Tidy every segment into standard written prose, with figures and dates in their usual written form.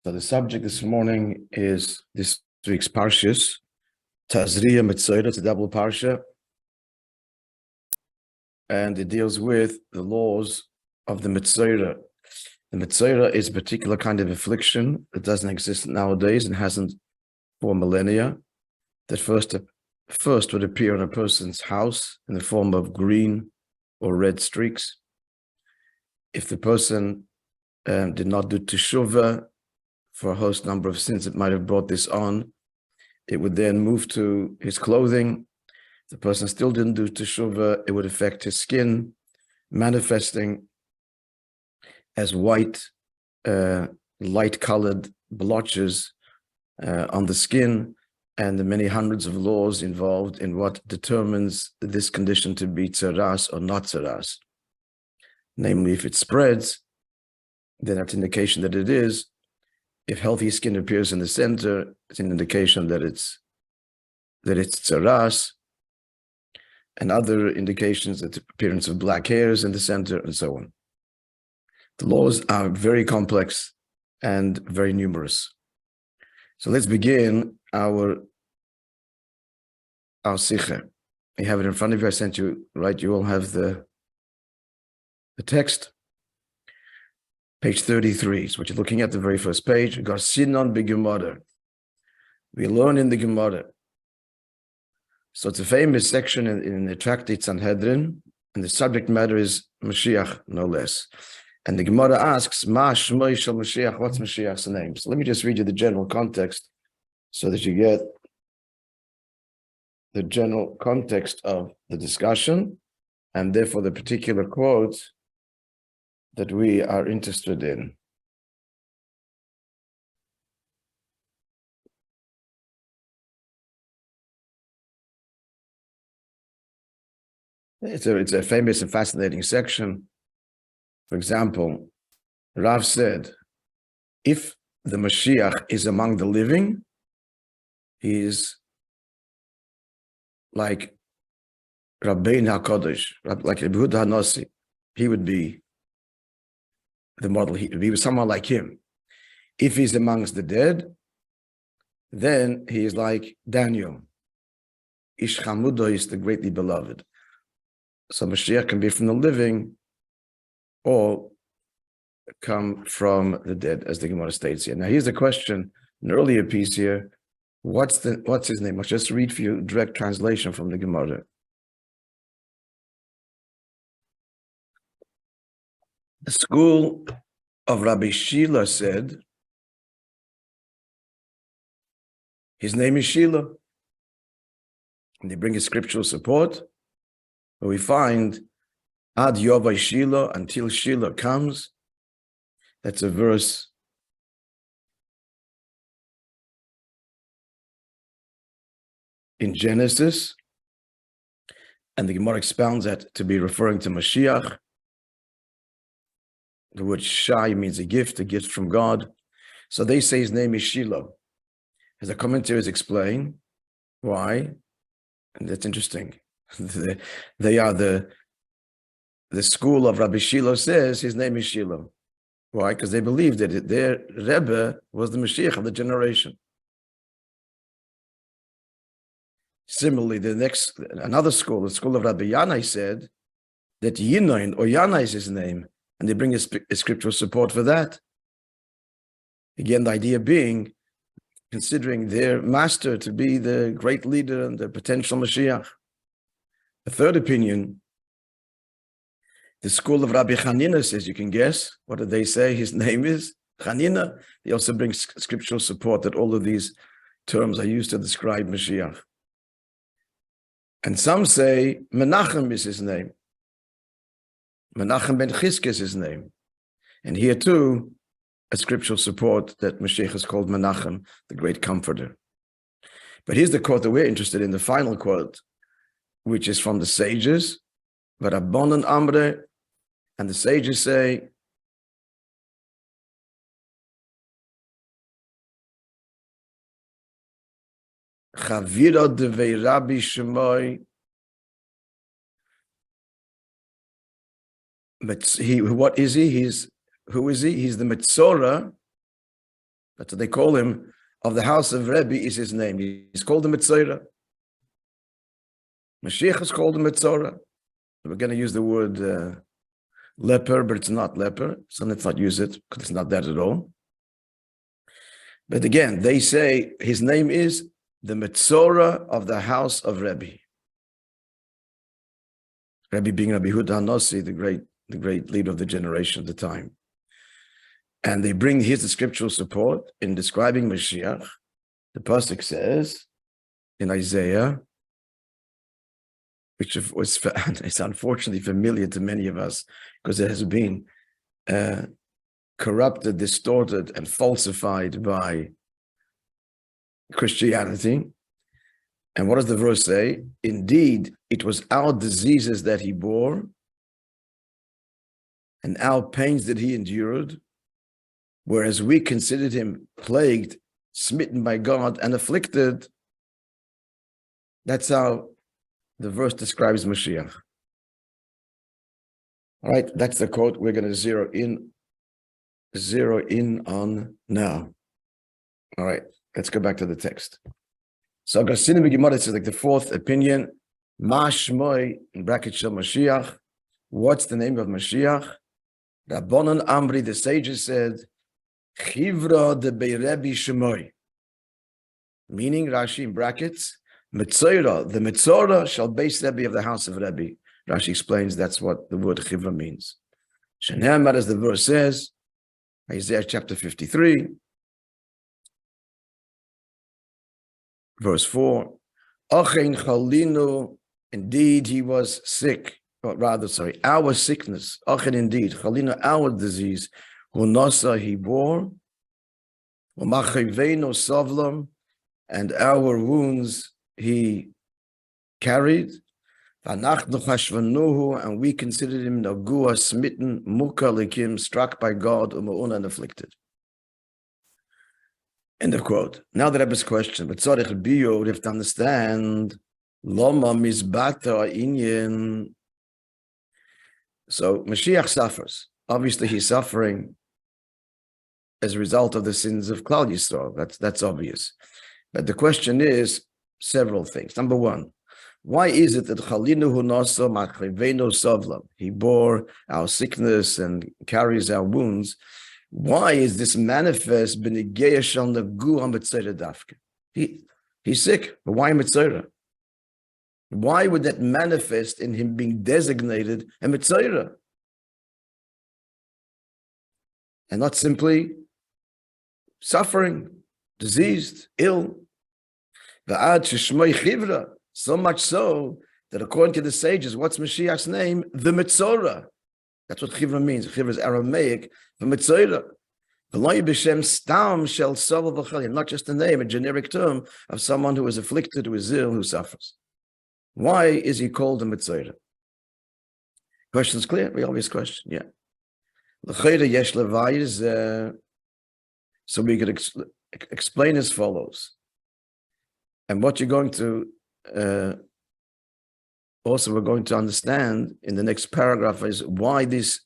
So the subject this morning is this week's Parshat, Tazria, metsora. It's a double Parsha, and it deals with the laws of the metsora. The metsora is a particular kind of affliction that doesn't exist nowadays and hasn't for millennia, that first would appear in a person's house in the form of green or red streaks. If the person did not do teshuvah for a host number of sins that might have brought this on, it would then move to his clothing. If the person still didn't do teshuvah, it would affect his skin, manifesting as white, light-colored blotches on the skin, and the many hundreds of laws involved in what determines this condition to be tzaraas or not tzaraas. Namely, if it spreads, then that's an indication that it is. If healthy skin appears in the center, it's an indication that it's tzaraas, and other indications that the appearance of black hairs in the center, and so on. The laws are very complex and very numerous. So let's begin our sikha. You have it in front of you. I sent you, right? You all have the text. Page 33 is what you're looking at, the very first page. We learn in the Gemara. So it's a famous section in the tractate Sanhedrin, and the subject matter is Mashiach, no less. And the Gemara asks, Ma shmoi shel Mashiach, what's Mashiach's name? So let me just read you the general context so that you get the general context of the discussion, and therefore the particular quote that we are interested in. It's a famous and fascinating section. For example, Rav said, if the Mashiach is among the living, he is like Rabbi HaKadosh, like Rabbi HaNasi. He would be the model. He was someone like him. If he's amongst the dead, then he is like Daniel. Ish Chamudo is the greatly beloved. So Mashiach can be from the living or come from the dead, as the Gemara states here. Now here's the question, an earlier piece here. What's his name? I'll just read for you direct translation from the Gemara. The school of Rabbi Shila said, his name is Shila. And they bring a scriptural support, where we find Ad Yovai Shila, until Shila comes. That's a verse in Genesis. And the Gemara expounds that to be referring to Mashiach. The word Shai means a gift from God. So they say his name is Shiloh. As the commentaries explain why, and that's interesting. They are the school of Rabbi Shiloh says his name is Shiloh. Why? Because they believe that their Rebbe was the Mashiach of the generation. Similarly, another school, the school of Rabbi Yanai, said that Yinoin or Yanai is his name. And they bring a scriptural support for that. Again, the idea being, considering their master to be the great leader and the potential Mashiach. The third opinion, the school of Rabbi Chanina says, you can guess, what did they say his name is? Chanina. They also bring scriptural support that all of these terms are used to describe Mashiach. And some say Menachem is his name. Menachem ben Chizkiah is his name. And here too, a scriptural support that Mashiach is called Menachem, the great comforter. But here's the quote that we're interested in, the final quote, which is from the sages, V'Rabbanan Amre, and the sages say, Chavira devei Rabbi Shemoi, what is he? Who is he? He's the metsora That's what they call him. Of the house of Rebbe is his name. He's called the metsora. Mashiach is called the metsora. We're going to use the word leper, but it's not leper, so let's not use it because it's not that at all. But again, they say his name is the metsora of the house of Rebbi. Rabbi being Rabbi Huda HaNasi, the great leader of the generation at the time. And they bring, here's the scriptural support in describing Mashiach. The pasuk says in Isaiah, which it's unfortunately familiar to many of us because it has been corrupted, distorted, and falsified by Christianity. And what does the verse say? Indeed, it was our diseases that he bore, and our pains that he endured, whereas we considered him plagued, smitten by God, and afflicted. That's how the verse describes Mashiach. All right, that's the quote we're going to zero in on now. All right, let's go back to the text. So Garsinim Gemara says like the fourth opinion, Ma Shmoi, in brackets Shel Mashiach. What's the name of Mashiach? Rabbanon Amri, the sages said, Chivra de Beirebi Shmoi. Meaning, Rashi in brackets, metsora, the metsora shall base Rebbe of the house of Rebbe. Rashi explains that's what the word Chivra means. Shenemar, as the verse says, Isaiah chapter 53, verse 4, Ochein Chalinu, indeed he was sick, or rather, our sickness, Ochein indeed, Chalinu, our disease, Hunasa he bore, Umachiveno Savlam, and our wounds he carried, Vanachnu Chashvanuhu, and we considered him Nagua, smitten, Mukalikim, struck by God, Umaun, and afflicted. End of quote. Now the Rebbe's question, but tzarich biyu, we have to understand, Loma misbata inyan. So Mashiach suffers. Obviously, he's suffering as a result of the sins of Klal Yisrael. That's obvious. But the question is several things. Number one, why is it that Chalinu Hunasa Machiveno Savlam? He bore our sickness and carries our wounds. Why is this manifest? He's sick, but why metsora? Why would that manifest in him being designated a metsora? And not simply suffering, diseased, ill. So much so that according to the sages, what's Mashiach's name? The metsora. That's what chivra means. Chivra is Aramaic for metsora. Not just a name, a generic term of someone who is afflicted, who is ill, who suffers. Why is he called a metsora? Question's clear? Very obvious question, yeah. So we could explain as follows. And what you're going to also we're going to understand in the next paragraph is why this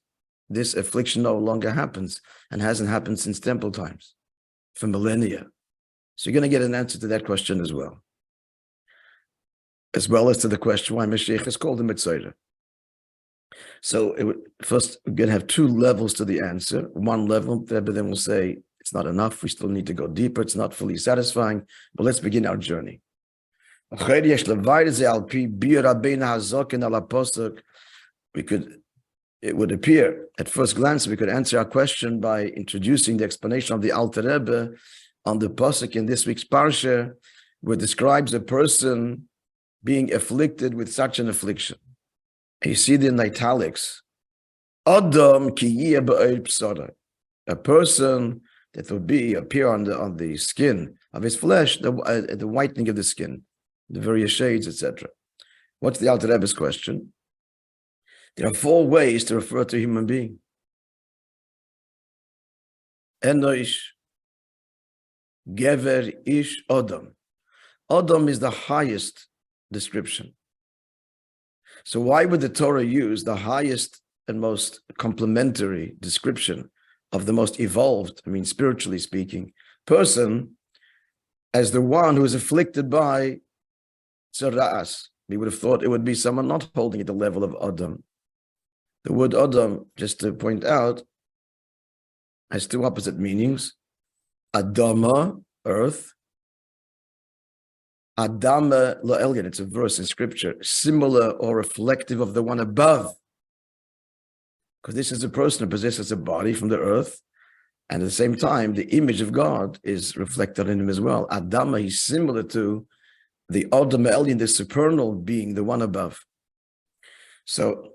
affliction no longer happens and hasn't happened since temple times, for millennia. So you're going to get an answer to that question as well as to the question why Mashiach is called a metsora. So first, we're going to have two levels to the answer. One level, but then we'll say it's not enough. We still need to go deeper. It's not fully satisfying. But let's begin our journey. It would appear at first glance we could answer our question by introducing the explanation of the Alter Rebbe on the pasuk in this week's Parsha, where it describes a person being afflicted with such an affliction. And you see it in italics. Adam ki yeh b'oil psara, a person that will appear on the skin of his flesh, the whitening of the skin, the various shades, etc. What's the Alter Rebbe's question? There are four ways to refer to a human being. Enosh, Gever, Ish, Adam. Adam is the highest description. So why would the Torah use the highest and most complementary description of the most evolved, spiritually speaking, person as the one who is afflicted by tzaraas. We would have thought it would be someone not holding at the level of Adam. The word Adam, just to point out, has two opposite meanings. Adama, earth. Adama lo'elyon, it's a verse in scripture, similar or reflective of the one above. Because this is a person who possesses a body from the earth, and at the same time, the image of God is reflected in him as well. Adama, he's similar to the Adam Elyon, the supernal being, the one above. So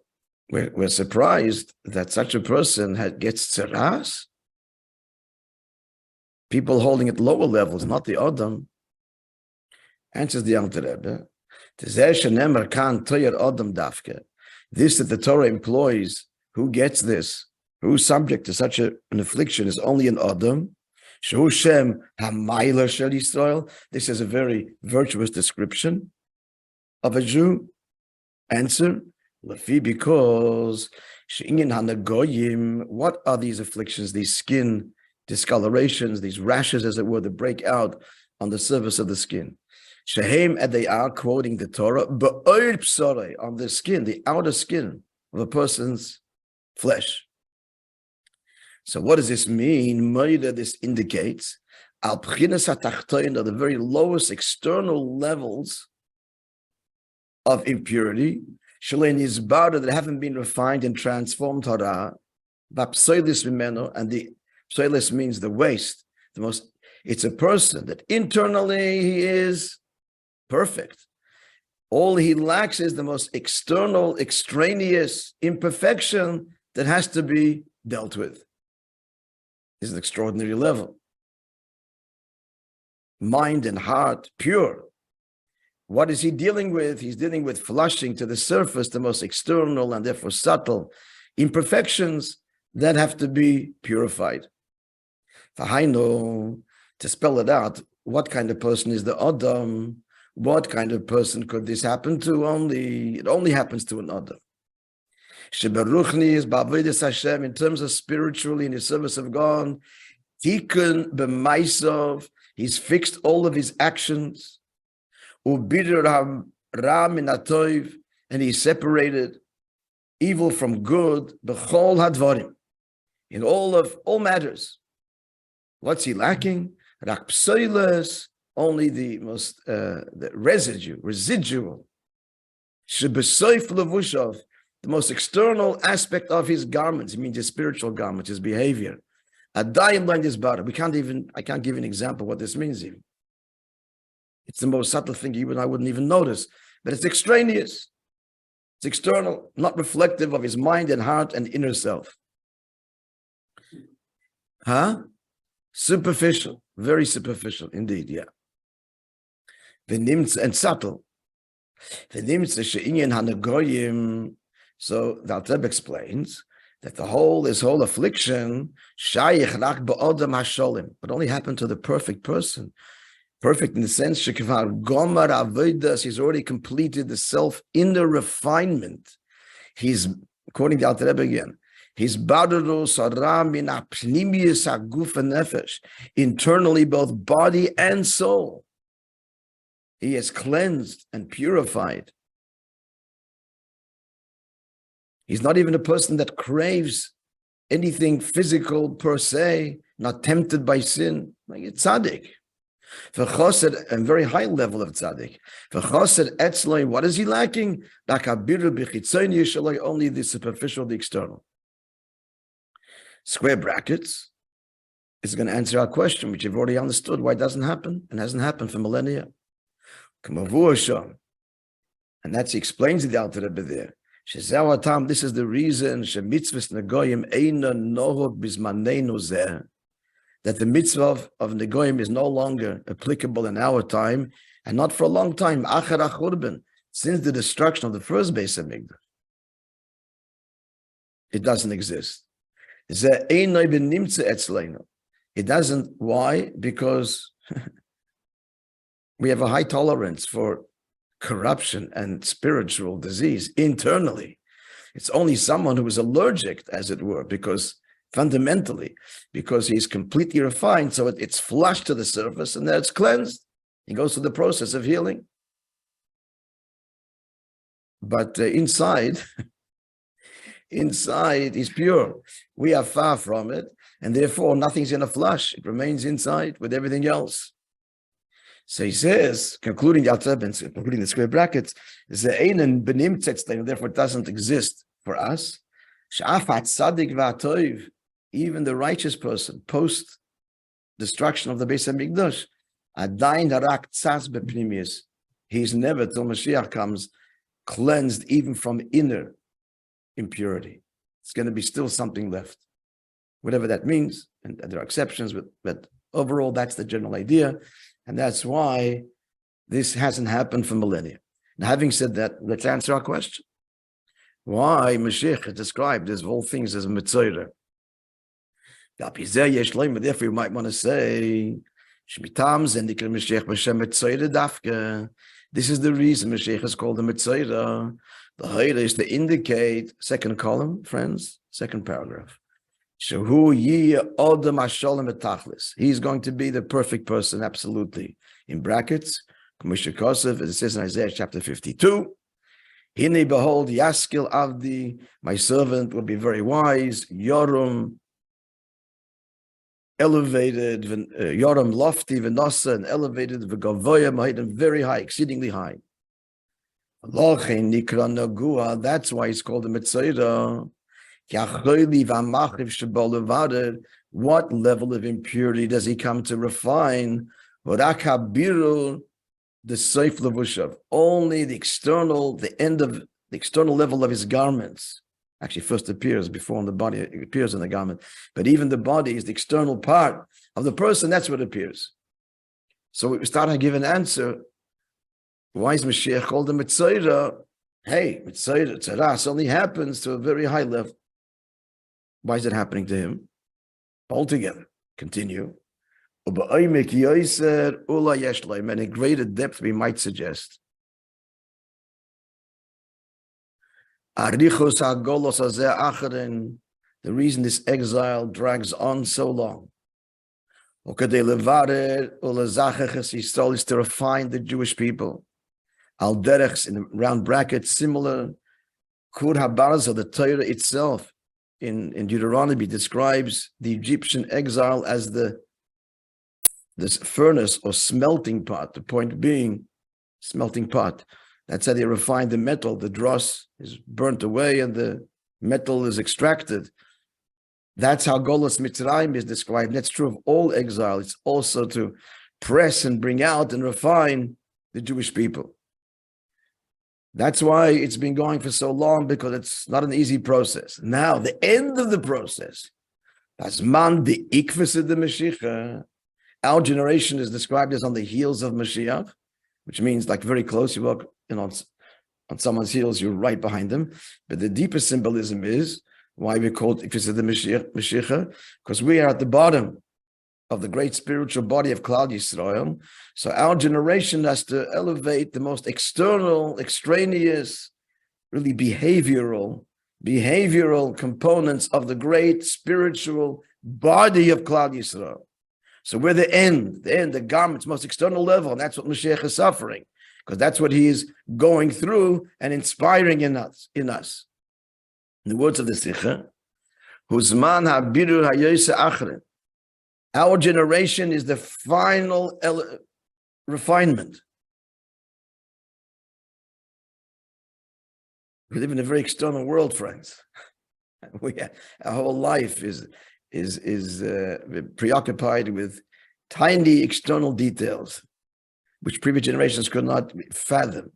we're surprised that such a person gets tzaraas. People holding at lower levels, not the Adam. Answers the Alter Rebbe. This that the Torah employs, who gets this, who's subject to such an affliction, is only an Adam. This is a very virtuous description of a Jew. Answer, because what are these afflictions, these skin discolorations, these rashes, as it were, that break out on the surface of the skin? Shehem, and they are quoting the Torah, on the skin, the outer skin of a person's flesh. So what does this mean? This indicates the very lowest external levels of impurity that haven't been refined and transformed. And the psoilis means the waste. It's a person that internally he is perfect. All he lacks is the most external, extraneous imperfection that has to be dealt with. This is an extraordinary level. Mind and heart, pure. What is he dealing with? He's dealing with flushing to the surface the most external and therefore subtle imperfections that have to be purified. To spell it out, what kind of person is the Adam? What kind of person could this happen to? It only happens to an Adam. In terms of spiritually in the service of God, he's fixed all of his actions, and he's separated evil from good in all matters. What's he lacking? Only the most the residual. The most external aspect of his garments, it means his spiritual garments, his behavior. I can't give an example what this means even. It's the most subtle thing you and I wouldn't even notice, but it's extraneous. It's external, not reflective of his mind and heart and inner self. Superficial, very superficial indeed, yeah. And subtle. So the Alter Rebbe explains that this whole affliction, but only happened to the perfect person. Perfect in the sense, he's already completed the self-inner refinement. He's, according to Alter Rebbe again, internally, both body and soul. He is cleansed and purified. He's not even a person that craves anything physical per se, not tempted by sin, like a tzaddik. For chosed, a very high level of tzaddik. For chosed etzloi, what is he lacking? Only the superficial, the external. Square brackets is going to answer our question, which you've already understood why it doesn't happen and hasn't happened for millennia. And that's, he explains the Alter Rebbe there. This is the reason that the mitzvah of Negoyim is no longer applicable in our time, and not for a long time, since the destruction of the first Beis Hamikdash. It doesn't exist. It doesn't. Why? Because we have a high tolerance for corruption and spiritual disease internally. It's only someone who is allergic, as it were, because fundamentally, because he's completely refined, so it's flushed to the surface, and then it's cleansed. He goes through the process of healing. But inside, he's pure. We are far from it, and therefore nothing's going to flush. It remains inside with everything else. So he says, concluding the square brackets, therefore it doesn't exist for us. Even the righteous person, post destruction of the Beis Hamikdash, he's never, till Mashiach comes, cleansed even from inner impurity. It's going to be still something left, whatever that means, and there are exceptions, but overall that's the general idea, and that's why this hasn't happened for millennia. Now, having said that, let's answer our question. Why Mashiach described these whole things as a metsora? Therefore, you might want to say, this is the reason Mashiach is called the metsora. The Hayra is to indicate, second column, friends, second paragraph. He's going to be the perfect person, absolutely. In brackets, as it says in Isaiah chapter 52, Hine behold, Yaskil Avdi, my servant will be very wise, Yoram, elevated, Yoram lofty, Venosa, and elevated, V'gavoya, and very high, exceedingly high. That's why it's called the metsora. What level of impurity does he come to refine? The seif levushav, only the external, the end of the external level of his garments. Actually, first appears before in the body, it appears in the garment. But even the body is the external part of the person, that's what appears. So we start to give an answer. Why is Mashiach called the metsora? Hey, metsora, tzaraas only happens to a very high level. Why is it happening to him? Altogether. Continue. And in greater depth, we might suggest. The reason this exile drags on so long is to refine the Jewish people. Al derechs, in round brackets, similar. Kur habaraz, the Torah itself in Deuteronomy describes the Egyptian exile as this furnace or smelting pot. The point being, smelting pot. That's how they refine the metal. The dross is burnt away and the metal is extracted. That's how Golos Mitzrayim is described. That's true of all exile. It's also to press and bring out and refine the Jewish people. That's why it's been going for so long, because it's not an easy process. Now, the end of the process, Azman the Ikvis of the Mashiach, our generation is described as on the heels of Mashiach, which means like very close. You walk on someone's heels, you're right behind them. But the deeper symbolism is why we call it Ikvis of the Mashiach, because we are at the bottom of the great spiritual body of Klal Yisrael. So our generation has to elevate the most external, extraneous, really behavioral components of the great spiritual body of Klal Yisrael. So we're the garment's most external level, and that's what Mashiach is suffering, because that's what he is going through and inspiring in us. In the words of the Sikha, Huzman habiru hayoyse achren. Our generation is the final refinement. We live in a very external world, friends. Our whole life is preoccupied with tiny external details, which previous generations could not fathom.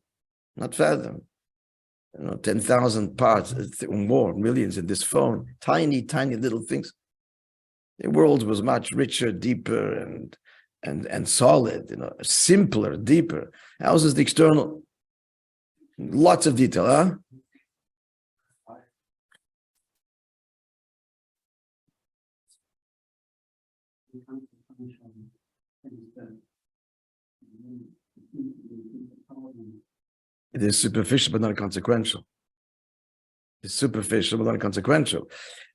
10,000 parts or more, millions in this phone, tiny little things. The world was much richer, deeper, and solid, simpler, deeper. Ours is the external. Lots of detail, huh? It is superficial but not consequential. It's superficial, but not inconsequential.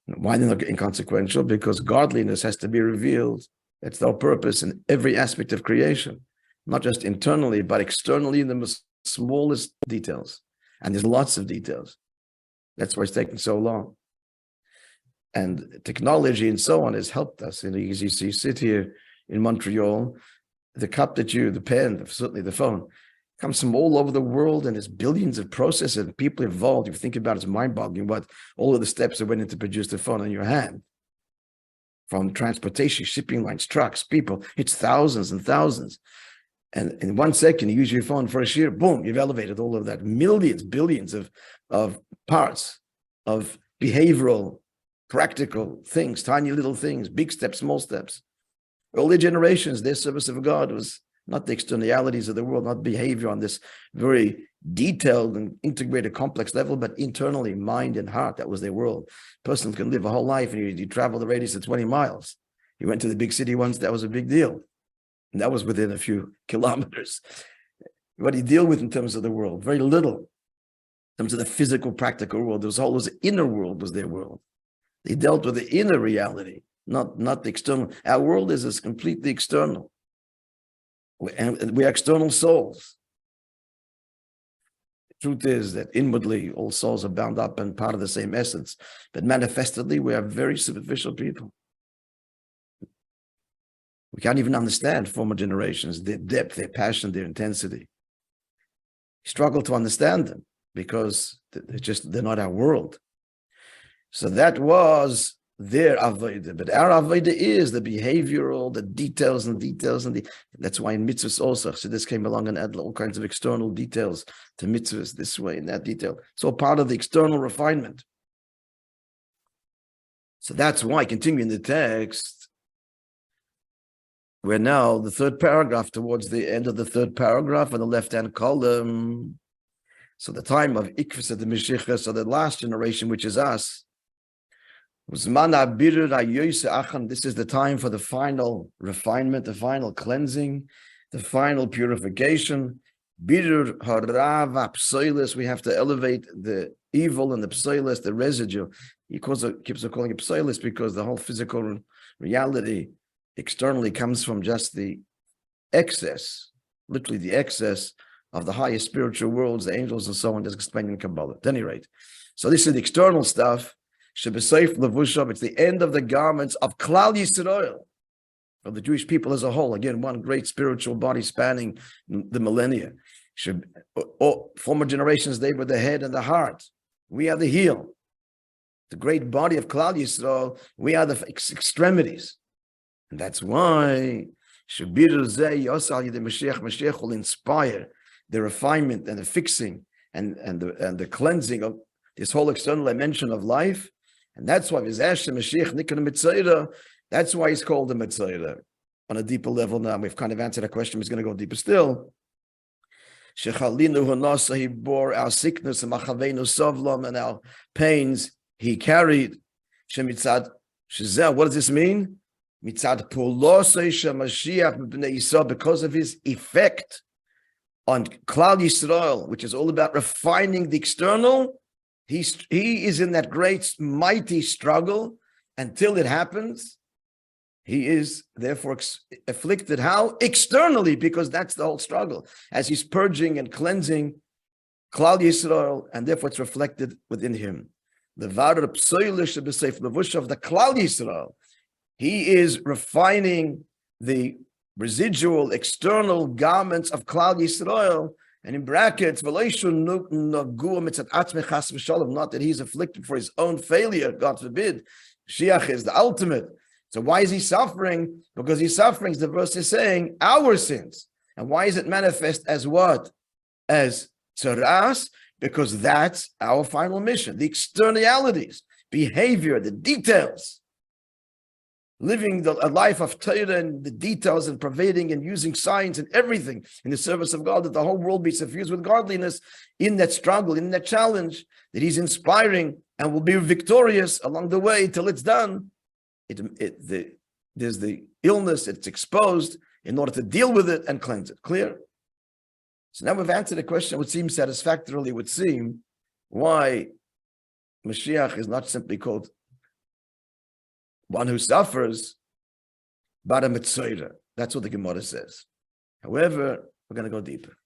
Why they're not inconsequential? Because godliness has to be revealed. That's our purpose in every aspect of creation, not just internally, but externally in the most smallest details. And there's lots of details. That's why it's taking so long. And technology and so on has helped us. And as you see, sit here in Montreal, the cup the pen, certainly the phone, comes from all over the world, and there's billions of processors and people involved. If you think about it, it's mind-boggling what all of the steps that went into produce the phone in your hand. From transportation, shipping lines, trucks, people, it's thousands and thousands. And in 1 second, you use your phone for a year, boom, you've elevated all of that. Millions, billions of parts of behavioral, practical things, tiny little things, big steps, small steps. All the generations, their service of God was not the externalities of the world, not behavior on this very detailed and integrated complex level, but internally, mind and heart, that was their world. A person can live a whole life and you travel the radius of 20 miles. You went to the big city once, that was a big deal. And that was within a few kilometers. What do you deal with in terms of the world? Very little. In terms of the physical, practical world, there was always the inner world was their world. They dealt with the inner reality, not the external. Our world is completely external. And we are external souls. The truth is that inwardly, all souls are bound up and part of the same essence. But manifestedly, we are very superficial people. We can't even understand former generations, their depth, their passion, their intensity. We struggle to understand them because they're not our world. So that was their avodah, but our avodah is the behavioral, the details, that's why in mitzvahs also, so this came along and added all kinds of external details to mitzvahs this way and that detail. It's all part of the external refinement. So that's why, continuing the text, we're now the third paragraph, towards the end of the third paragraph on the left-hand column. So the time of Ikvus of the Mashiach, so the last generation, which is us, this is the time for the final refinement, the final cleansing, the final purification. We have to elevate the evil and the psoilus, the residue. He keeps on calling it psoilus because the whole physical reality externally comes from just the excess, literally the excess of the highest spiritual worlds, the angels and so on, just explaining in Kabbalah. At any rate, so this is the external stuff. It's the end of the garments of Klal Yisrael, of the Jewish people as a whole. Again, one great spiritual body spanning the millennia. Former generations, they were the head and the heart. We are the heel. The great body of Klal Yisrael, we are the extremities. And that's why Mashiach will inspire the refinement and the fixing and the cleansing of this whole external dimension of life. And that's why Mashiach, that's why he's called the metsora. On a deeper level now, we've kind of answered that question. He's going to go deeper still. He bore our sickness and and our pains. He carried. What does this mean? Because of his effect on Klal Yisrael, which is all about refining the external. He is in that great, mighty struggle until it happens. He is therefore afflicted. How? Externally, because that's the whole struggle. As he's purging and cleansing Klal Yisrael, and therefore it's reflected within him. The Varar Psoilish of the Klal Yisrael. He is refining the residual external garments of Klal Yisrael. And in brackets, not that he's afflicted for his own failure, God forbid. Mashiach is the ultimate. So why is he suffering? Because he's suffering, the verse is saying, our sins. And why is it manifest as what? As tzaraas? Because that's our final mission. The externalities, behavior, the details. Living a life of Torah and the details and pervading and using science and everything in the service of God, that the whole world be suffused with godliness in that struggle, in that challenge, that he's inspiring and will be victorious along the way till it's done. There's the illness, it's exposed in order to deal with it and cleanse it. Clear? So now we've answered a question that would seem satisfactorily, why Mashiach is not simply called one who suffers, but a metsora. That's what the Gemara says. However, we're going to go deeper.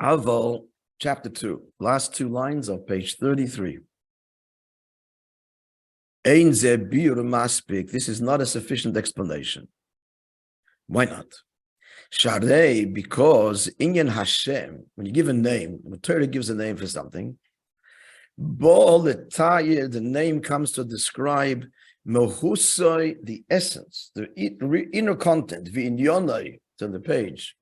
Aval, chapter 2, last two lines of page 33. Ein ze bir maspik. This is not a sufficient explanation. Why not? Sharei, because Inyan Hashem, when you give a name, when the Torah gives a name for something, the name comes to describe Mehusoi, the essence, the inner content, V'inyonai, it's on the page.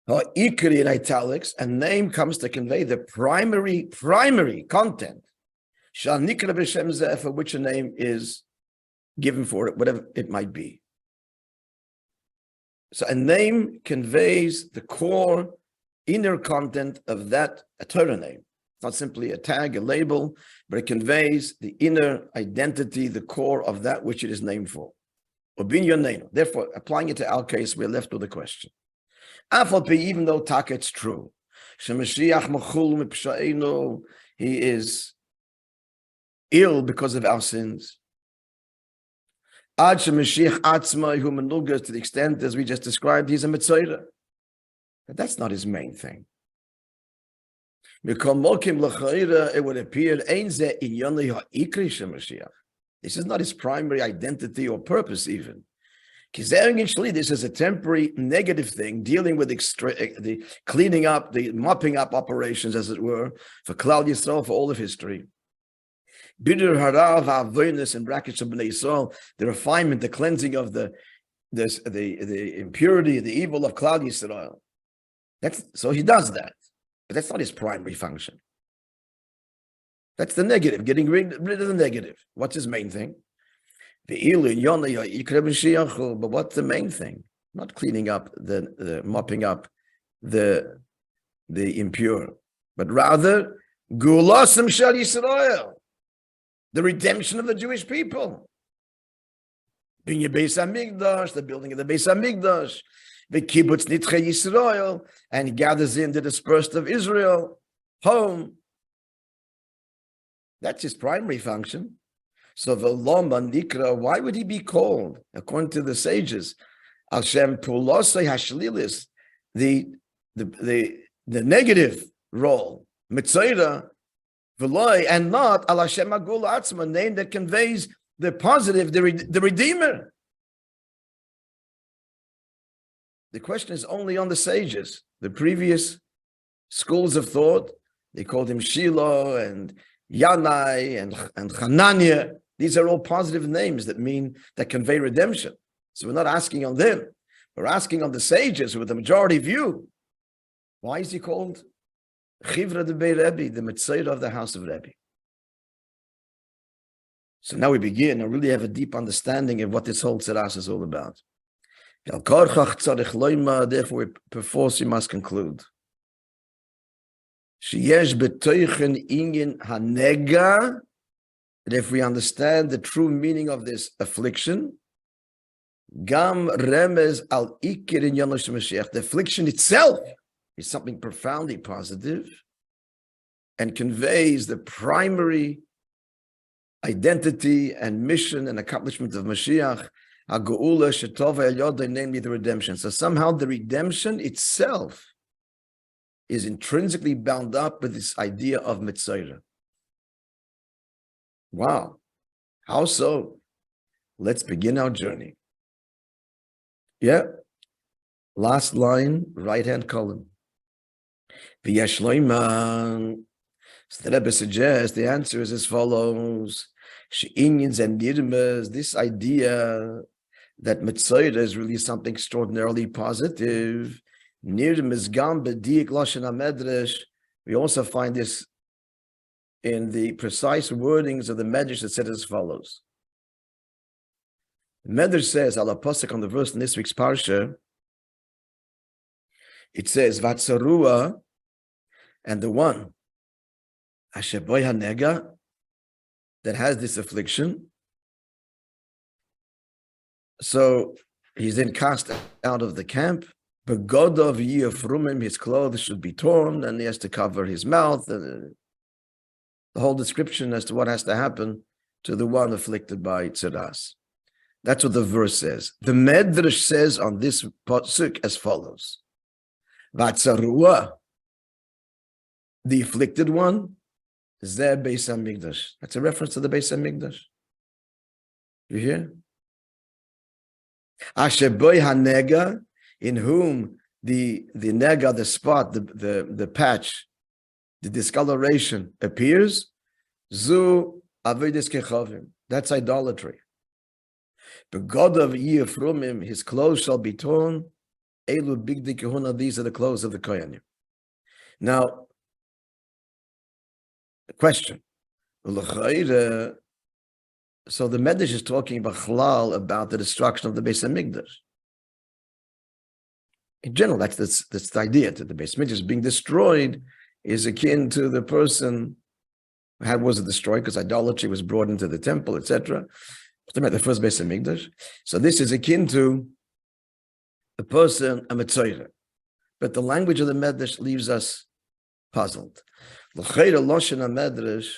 Ikri in italics, a name comes to convey the primary content. Shal nikra b'shem zeh, for which a name is given for it, whatever it might be. So a name conveys the core, inner content of that a Torah name. It's not simply a tag, a label, but it conveys the inner identity, the core of that which it is named for. Therefore, applying it to our case, we're left with a question. Even though Taka, it's true. He is ill because of our sins. To the extent, as we just described, he's a metsora. But that's not his main thing. It would appear this is not his primary identity or purpose even. This is a temporary negative thing, dealing with the cleaning up, the mopping up operations, as it were, for Klal Yisrael, for all of history. Bidur harav ha'avonos, in brackets of Bnei Yisrael, the refinement, the cleansing of the impurity, the evil of Klal Yisrael. So he does that, but that's not his primary function. That's the negative, getting rid of the negative. What's his main thing? But what's the main thing? Not cleaning up, the mopping up the impure, but rather Gulasam Shal Yisrael, the redemption of the Jewish people. Binya Beis Hamikdash, the building of the Beis Hamikdash, the kibbutz Nitche Yisrael, and he gathers in the dispersed of Israel home. That's his primary function. So V'loma Nikra, why would he be called, according to the sages, Al Shem Pulosai Hashlilis, the negative role, Metsora, V'loi, and not Al Hashem Agul Atzma, a name that conveys the positive, the Redeemer. The question is only on the sages. The previous schools of thought, they called him Shiloh and Yanai and Hananiah. These are all positive names that convey redemption. So we're not asking on them. We're asking on the sages with the majority view. Why is he called Chivra de Rebbi, the metsora of the House of Rebbi? So now we begin and really have a deep understanding of what this whole tzaraas is all about. Therefore, perforce we must conclude. That if we understand the true meaning of this affliction, Gam remez al ikir in Yonosh Mashiach, the affliction itself is something profoundly positive and conveys the primary identity and mission and accomplishment of Mashiach, Ha'geula shetova el yodai, namely the redemption. So somehow the redemption itself is intrinsically bound up with this idea of metsora. Wow. How so? Let's begin our journey. Yeah. Last line, right-hand column. V'yashloiman. So the Rebbe suggests the answer is as follows. She'inyans and nirmas, this idea that metsora is really something extraordinarily positive. Nirmas gam b'diik lashon hamedrash. We also find this in the precise wordings of the Medrash that said as follows. The Medrash says, Ala Pasuk on the verse in this week's Parsha, it says, Vatsarua, and the one, Asheboy Hanega, that has this affliction. So he's then cast out of the camp. But God of Yifrumim, his clothes should be torn, and he has to cover his mouth. And the whole description as to what has to happen to the one afflicted by tzaraas. That's what the verse says. The Medrash says on this pasuk as follows: Vatsarua, the afflicted one, Zeh Beis Hamikdash. That's a reference to the Beis Hamikdash. You hear? Asheboy Hanega, in whom the nega, the spot, the patch, the discoloration appears. Zu Avedis Kechavim. That's idolatry. But God of Yifrumim, his clothes shall be torn. Elu Bigdi Kehuna, these are the clothes of the Kohanim. Now, the question. So the Medrash is talking about the destruction of the Beis Hamikdash. In general, that's the idea, that the Beis Hamikdash being destroyed is akin to the person who was destroyed because idolatry was brought into the temple, etc. The first Beis Hamikdash. So this is akin to a person, a metsora. But the language of the Medrash leaves us puzzled. L'chayra loshen ha-Medrash,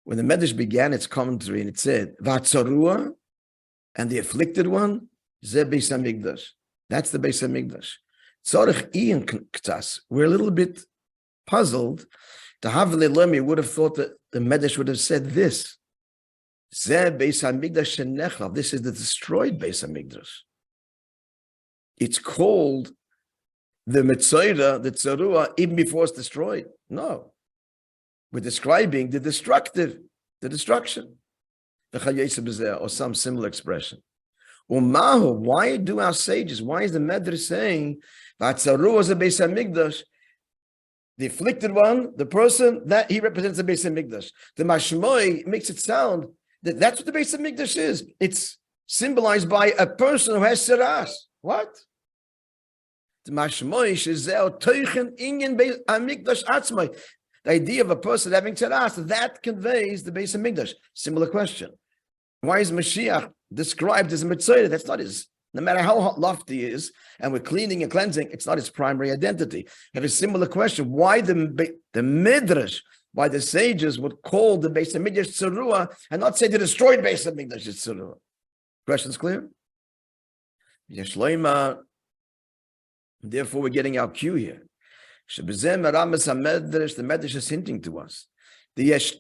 when the Medrash began its commentary and it said, Vatsarua, and the afflicted one, Zeh Beis Hamikdash. That's the Beis Hamikdash. Tzorich iyan k'tas. We're a little bit puzzled. To have Leilami would have thought that the Medrash would have said this. Zeh Beis Hamikdash shenechav. This is the destroyed Beis Hamikdash. It's called the metsora, the tzarua, even before it's destroyed. No. We're describing the destruction, or some similar expression. Umahu, why do our sages, why is the Medrash saying Vatzaru is a Beis Hamikdash? The afflicted one, the person, that he represents the Beis Hamikdash. The Mashmoi makes it sound that that's what the Beis Hamikdash is. It's symbolized by a person who has tzaraas. What? The Mashmoi shezeo teichen inyan Beis Hamikdash atzmai. The idea of a person having tzaraas, that conveys the Beis Hamikdash. Similar question. Why is Mashiach described as a metsora? That's not his, no matter how lofty he is, and we're cleaning and cleansing, it's not his primary identity. I have a similar question. Why the Midrash, why the sages would call the Beis Hamikdash tzarua and not say the destroyed Beis Hamikdash is tzarua? Questions clear? Yeshleima. Therefore, we're getting our cue here. The Medrash is hinting to us. There's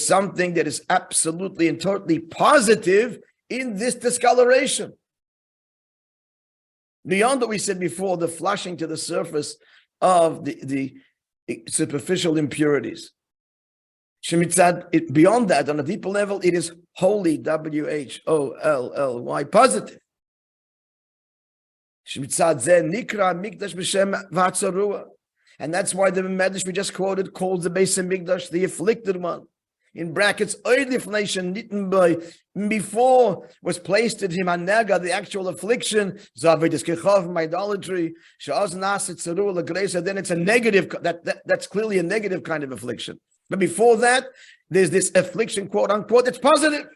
something that is absolutely and totally positive in this discoloration. Beyond what we said before, the flushing to the surface of the superficial impurities. Beyond that, on a deeper level, it is holy, W-H-O-L-L-Y, positive. And that's why the Medrash we just quoted calls the Beis Hamikdash the afflicted one. In brackets, before was placed in him anega, the actual affliction, idolatry, then it's a negative, that's clearly a negative kind of affliction. But before that, there's this affliction, quote unquote, that's positive.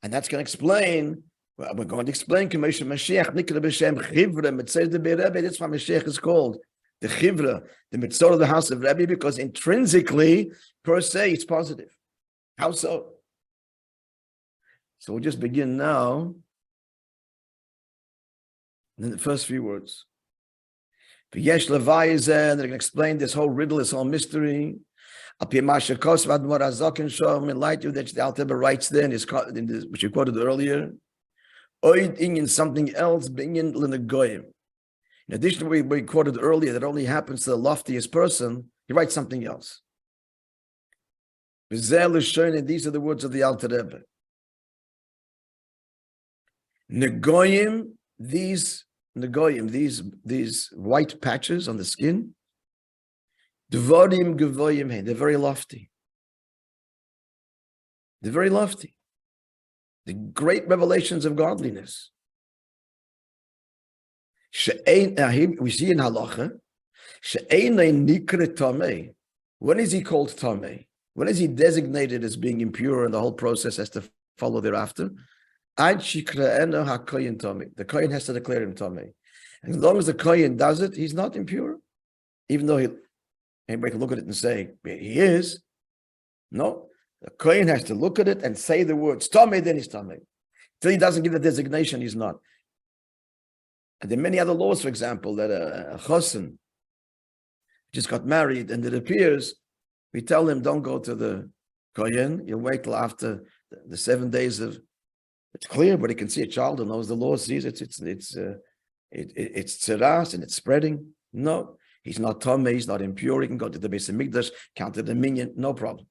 And that's going to explain. Well, we're going to explain Mashiach, that's why Mashiach is called the Chivra, the metsora of the House of Rebbi, because intrinsically, per se, it's positive. How so? So we'll just begin now. In the first few words. V'yesh Levi is there, and they're going to explain this whole riddle, this whole mystery. In light of that the Alter Rebbe writes there, which you quoted earlier. In something else, in addition to what we quoted earlier, that only happens to the loftiest person, he writes something else. These are the words of the Alter Rebbe. Negoyim, these white patches on the skin, Dvorim gevoyim, they're very lofty. They're very lofty. the great revelations of godliness. We see in halacha, when is he called tamei? When is he designated as being impure, and the whole process has to follow thereafter? The kohen has to declare him tamei. As long as the kohen does it, he's not impure, even though anybody can look at it and say he is. No, the kohen has to look at it and say the words tamei, then he's tamei. Till he doesn't give the designation, he's not. And there are many other laws, for example, that a chosen just got married, and it appears, we tell him, don't go to the kohen, you'll wait till after the 7 days of, it's clear, but he can see a child who knows the law, sees it's tzaraas and it's spreading. No, he's not tamei, he's not impure, he can go to the Beis HaMikdash, count the minyan, no problem.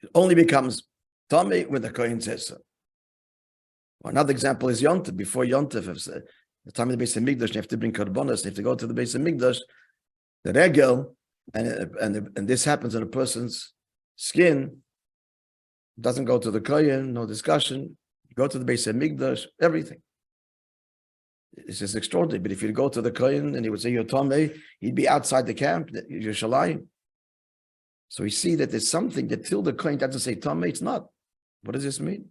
It only becomes tamei when the kohen says so. Well, another example is Yontif. Before Yontif, the time of the Beis HaMikdash, you have to bring karbonos, you have to go to the Beis HaMikdash, the regel, and this happens on a person's skin, doesn't go to the kohen, no discussion, you go to the Beis HaMikdash, everything. It's just extraordinary. But if you go to the kohen and he would say you're tamei, he'd be outside the camp, you're shalayim. So we see that there's something that till the kohen doesn't say tamei, it's not. What does this mean?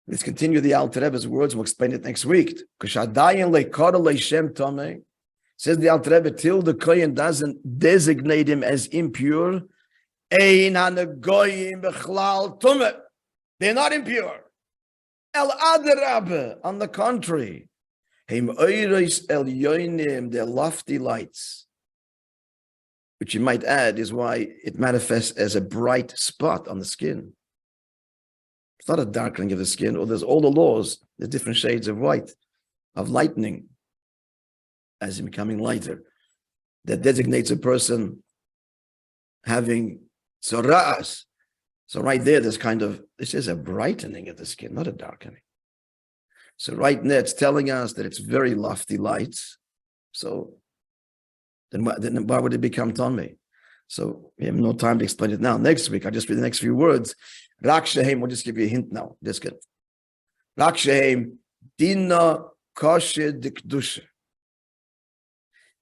Let's continue the Alter Rebbe's words. We'll explain it next week. Says the Alter Rebbe, till the kohen doesn't designate him as impure, they're not impure. El Adarabbe, on the contrary, they're lofty lights, which you might add is why it manifests as a bright spot on the skin. It's not a darkening of the skin, or there's all the laws, the different shades of white, of lightening, as in becoming lighter, that designates a person having tzaraas. So right there, this is a brightening of the skin, not a darkening. So right there, it's telling us that it's very lofty lights. So then why would it become tamei? So we have no time to explain it now. Next week, I'll just read the next few words. Rak shehem, we'll just give you a hint now. Just good. Rak shehem, dina kosher dikdusha.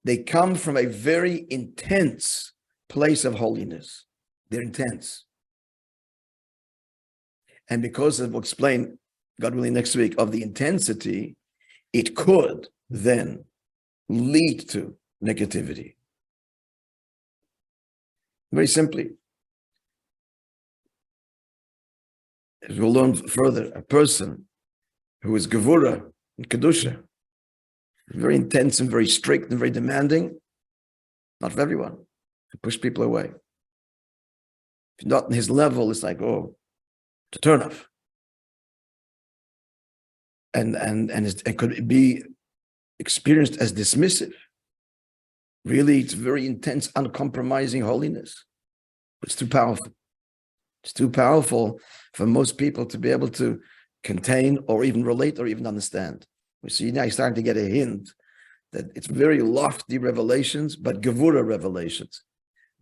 They come from a very intense place of holiness. They're intense. And because we'll explain, God willing, next week, of the intensity, it could then lead to negativity. Very simply, as we'll learn further, a person who is gevura and kedusha, very intense and very strict and very demanding, not for everyone, to push people away. If not in his level, it's like, oh, to turn off. And it could be experienced as dismissive. Really, it's very intense, uncompromising holiness. It's too powerful. It's too powerful for most people to be able to contain or even relate or even understand. We see now he's starting to get a hint that it's very lofty revelations, but gevura revelations.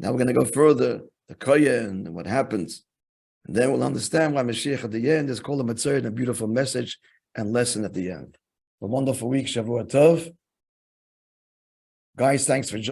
Now we're going to go further, the kohen and what happens. And then we'll understand why Mashiach at the end is called a metsora, and a beautiful message and lesson at the end. A wonderful week, Shavua Tov. Guys, thanks for joining.